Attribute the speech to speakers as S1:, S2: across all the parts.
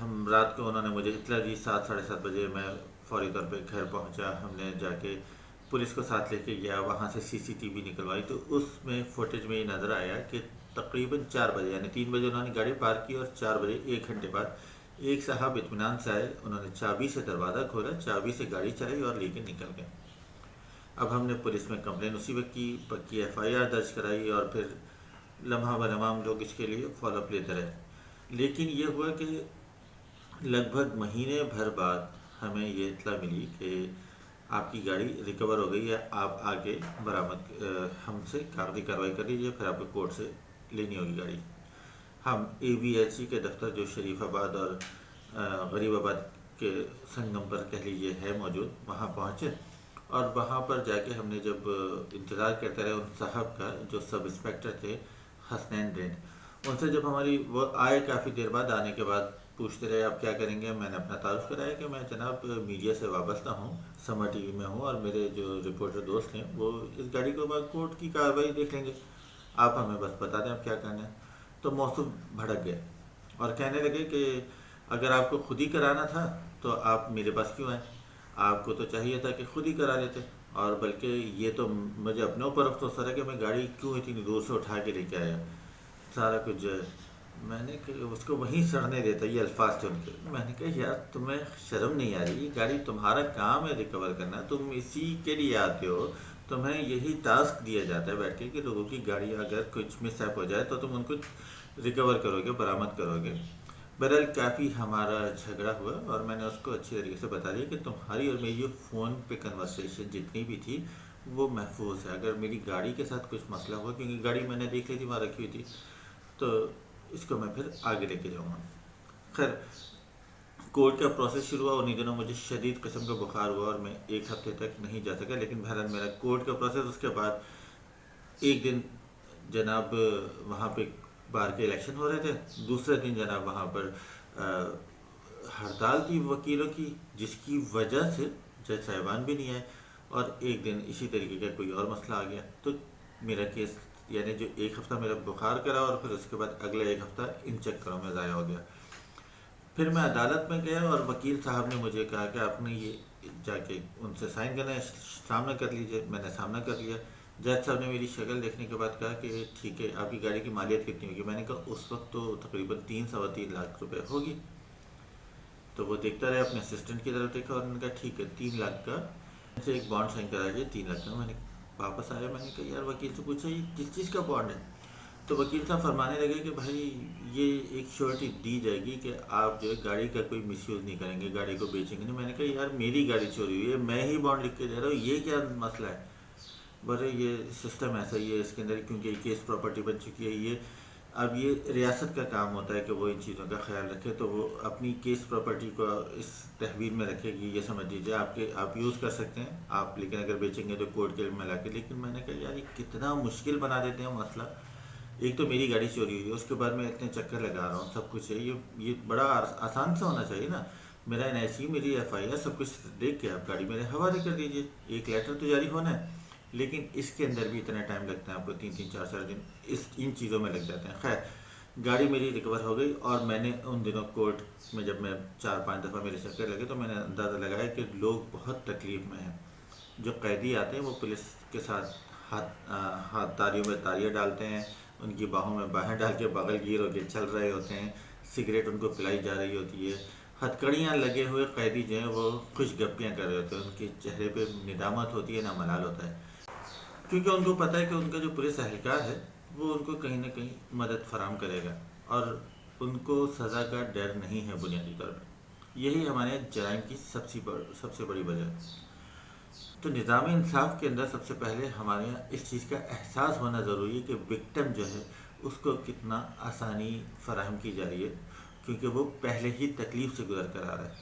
S1: ہم رات کو انہوں نے مجھے اطلاع دی 7 ساڑھے 7 بجے، میں فوری طور پہ گھر پہنچا، ہم نے جا کے پولیس کو ساتھ لے کے گیا، وہاں سے CCTV نکلوائی تو اس میں فوٹیج میں یہ نظر آیا کہ تقریباً 4 بجے یعنی 3 بجے انہوں نے گاڑی پارک کی اور 4 بجے 1 گھنٹے بعد ایک صاحب اطمینان سے آئے، انہوں نے چابی سے دروازہ کھولا، چابی سے گاڑی چلائی اور لے کے نکل گئے۔ اب ہم نے پولیس میں کمپلین اسی وقت کی، پکی FIR درج کرائی اور پھر لمحہ بلمحہ ہم لوگ اس کے لیے فالو اپ لیتے رہے۔ لیکن یہ ہوا کہ لگ بھگ مہینے بھر بعد ہمیں یہ اطلاع ملی کہ آپ کی گاڑی ریکور ہو گئی ہے، آپ آگے برآمد ہم سے کاغذی کارروائی کر لیجیے، پھر آپ کو کورٹ سے لینی ہوگی گاڑی۔ ہم AVLC کے دفتر جو شریف آباد اور غریب آباد کے سنگم پر کہہ لیجیے ہے موجود، وہاں پہنچے اور وہاں پر جا کے ہم نے جب انتظار کرتے رہے ان صاحب کا جو سب انسپیکٹر تھے حسنین دین، ان سے جب ہماری وہ آئے کافی دیر بعد، آنے کے بعد پوچھتے رہے آپ کیا کریں گے، میں نے اپنا تعارف کرایا کہ میں جناب میڈیا سے وابستہ ہوں، سمر TV میں ہوں اور میرے جو رپورٹر دوست ہیں وہ اس گاڑی کو بعد کورٹ کی کارروائی دیکھ لیں گے، آپ ہمیں بس بتا دیں آپ کیا کرنا ہے۔ تو موصوف بھڑک گئے اور کہنے لگے کہ اگر آپ کو خود ہی کرانا تھا تو آپ میرے پاس کیوں آئے، آپ کو تو چاہیے تھا کہ خود ہی کرا لیتے، اور بلکہ یہ تو مجھے اپنے اوپر افسوس ہے کہ میں گاڑی کیوں اتنی دور سے اٹھا کے لے کے آیا، سارا کچھ جو ہے۔ میں نے کہ اس کو وہیں سڑنے دیتا، یہ الفاظ تھے ان کے۔ میں نے کہا یار تمہیں شرم نہیں آ رہی، یہ گاڑی تمہارا کام ہے ریکور کرنا، تم اسی کے لیے آتے ہو، تمہیں یہی ٹاسک دیا جاتا ہے بیٹھ کے کہ لوگوں کی گاڑی اگر کچھ مس ایپ ہو جائے تو تم ان کو ریکور کرو گے، برآمد کرو گے۔ بہرحال کافی ہمارا جھگڑا ہوا اور میں نے اس کو اچھی طریقے سے بتا دیا کہ تمہاری اور میری فون پہ کنورسیشن جتنی بھی تھی وہ محفوظ ہے، اگر میری گاڑی کے ساتھ کچھ مسئلہ ہوا، کیونکہ گاڑی میں نے دیکھ لی تھی وہاں رکھی ہوئی تھی، تو اس کو میں پھر آگے لے کے جاؤں گا۔ خیر کورٹ کا پروسیس شروع ہوا، انہی دنوں مجھے شدید قسم کا بخار ہوا اور میں 1 ہفتے تک نہیں جا سکا، لیکن بہرحال میرا کورٹ کا پروسیس، اس کے بعد ایک دن جناب وہاں پہ بار کے الیکشن ہو رہے تھے، دوسرے دن جناب وہاں پر ہڑتال تھی وکیلوں کی، جس کی وجہ سے جج صاحبان بھی نہیں آئے، اور ایک دن اسی طریقے کا کوئی اور مسئلہ آ گیا، تو میرا کیس یعنی جو 1 ہفتہ میرا بخار کرا اور پھر اس کے بعد اگلا 1 ہفتہ ان چکروں میں ضائع ہو گیا۔ پھر میں عدالت میں گیا اور وکیل صاحب نے مجھے کہا کہ آپ نے یہ جا کے ان سے سائن کرنا ہے، سامنا کر لیجئے۔ میں نے سامنا کر لیا۔ جج صاحب نے میری شکل دیکھنے کے بعد کہا کہ ٹھیک ہے آپ کی گاڑی کی مالیت کتنی ہوگی، میں نے کہا اس وقت تو تقریباً 3 لاکھ روپے ہوگی۔ تو وہ دیکھتا رہا، اپنے اسسٹنٹ کی طرف دیکھا اور انہوں نے کہا ٹھیک ہے 3 لاکھ کا سے ایک بانڈ سائن کرا دیجیے 3 لاکھ کا۔ میں نے واپس آیا، میں نے کہا یار وکیل سے پوچھا یہ کس چیز کا بانڈ ہے، تو وکیل صاحب فرمانے لگے کہ بھائی یہ ایک شیورٹی دی جائے گی کہ آپ جو ہے گاڑی کا کوئی مس یوز نہیں کریں گے، گاڑی کو بیچیں گے نہیں۔ میں نے کہا یار میری گاڑی چوری ہوئی ہے، میں ہی بانڈ لکھ کے دے رہا ہوں، یہ کیا مسئلہ ہے؟ بولے یہ سسٹم ایسا ہی ہے اس کے اندر، کیونکہ یہ کیس پراپرٹی بن چکی ہے، یہ اب یہ ریاست کا کام ہوتا ہے کہ وہ ان چیزوں کا خیال رکھے، تو وہ اپنی کیس پراپرٹی کو اس تحویل میں رکھے گی، یہ سمجھ لیجیے آپ یوز کر سکتے ہیں آپ، لیکن اگر بیچیں گے تو کورٹ کے میں لا کے۔ لیکن میں نے کہا یار یہ کتنا مشکل بنا دیتے ہیں مسئلہ، ایک تو میری گاڑی چوری ہوئی ہے، اس کے بعد میں اتنے چکر لگا رہا ہوں، سب کچھ ہے، یہ بڑا آسان سے ہونا چاہیے نا، میرا NIC میری FIR سب کچھ دیکھ کے آپ گاڑی میرے حوالے کر دیجیے، ایک لیٹر تو جاری ہونا ہے، لیکن اس کے اندر بھی اتنا ٹائم لگتا ہے آپ کو، 3-4 دن ان چیزوں میں لگ جاتے ہیں۔ خیر گاڑی میری ریکور ہو گئی اور میں نے ان دنوں کورٹ میں جب میں 4-5 دفعہ میرے چکر لگے تو میں نے اندازہ لگایا کہ لوگ بہت تکلیف میں ہیں، جو قیدی آتے ہیں وہ پولیس کے ساتھ ہاتھ تاریوں میں تاریاں ڈالتے ہیں، ان کی باہوں میں باہیں ڈال کے بغل گیر ہو کے چل رہے ہوتے ہیں، سگریٹ ان کو پلائی جا رہی ہوتی ہے، ہتھکڑیاں لگے ہوئے قیدی جو ہیں وہ خوش گپیاں کر رہے ہوتے ہیں، ان کے چہرے پہ ندامت ہوتی ہے، نہ ملال ہوتا ہے، کیونکہ ان کو پتہ ہے کہ ان کا جو پولیس اہلکار ہے وہ ان کو کہیں نہ کہیں مدد فراہم کرے گا، اور ان کو سزا کا ڈر نہیں ہے بنیادی طور پر۔ یہی ہمارے جرائم کی سب سے بڑی وجہ ہے۔ تو نظام انصاف کے اندر سب سے پہلے ہمارے یہاں اس چیز کا احساس ہونا ضروری ہے کہ وکٹم جو ہے اس کو کتنا آسانی فراہم کی جا رہی ہے، کیونکہ وہ پہلے ہی تکلیف سے گزر کر آ رہا ہے،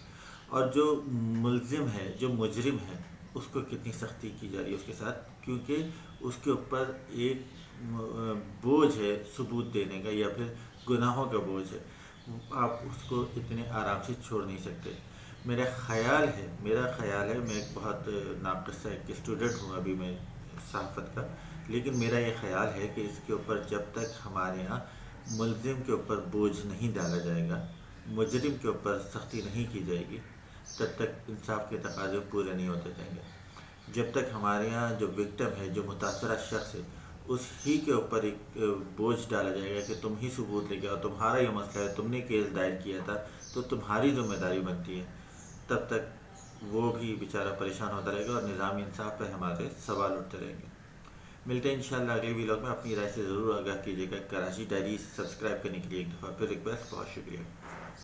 S1: اور جو ملزم ہے، جو مجرم ہے، اس کو کتنی سختی کی جا رہی ہے اس کے ساتھ، کیونکہ اس کے اوپر ایک بوجھ ہے ثبوت دینے کا، یا پھر گناہوں کا بوجھ ہے، آپ اس کو اتنے آرام سے چھوڑ نہیں سکتے۔ میرا خیال ہے میں ایک بہت ناقص ایک اسٹوڈنٹ ہوں ابھی میں صحافت کا، لیکن میرا یہ خیال ہے کہ اس کے اوپر جب تک ہمارے ہاں ملزم کے اوپر بوجھ نہیں ڈالا جائے گا، مجرم کے اوپر سختی نہیں کی جائے گی تب تک انصاف کے تقاضے پورے نہیں ہوتے جائیں گے۔ جب تک ہمارے یہاں جو وکٹم ہے، جو متاثرہ شخص ہے، اس ہی کے اوپر ایک بوجھ ڈالا جائے گا کہ تم ہی ثبوت لے کے اور تمہارا یہ مسئلہ ہے، تم نے کیس دائر کیا تھا تو تمہاری ذمہ داری بنتی ہے، تب تک وہ بھی بیچارہ پریشان ہوتا رہے گا اور نظامی انصاف پہ ہمارے سوال اٹھتے رہیں گے۔ ملتے ہیں انشاءاللہ اگلے ویلاگ میں۔ اپنی رائے سے ضرور آگاہ کیجیے گا۔ کراچی ڈائری سبسکرائب کرنے کے لیے ایک دفعہ پھر ریکویسٹ، بہت شکریہ۔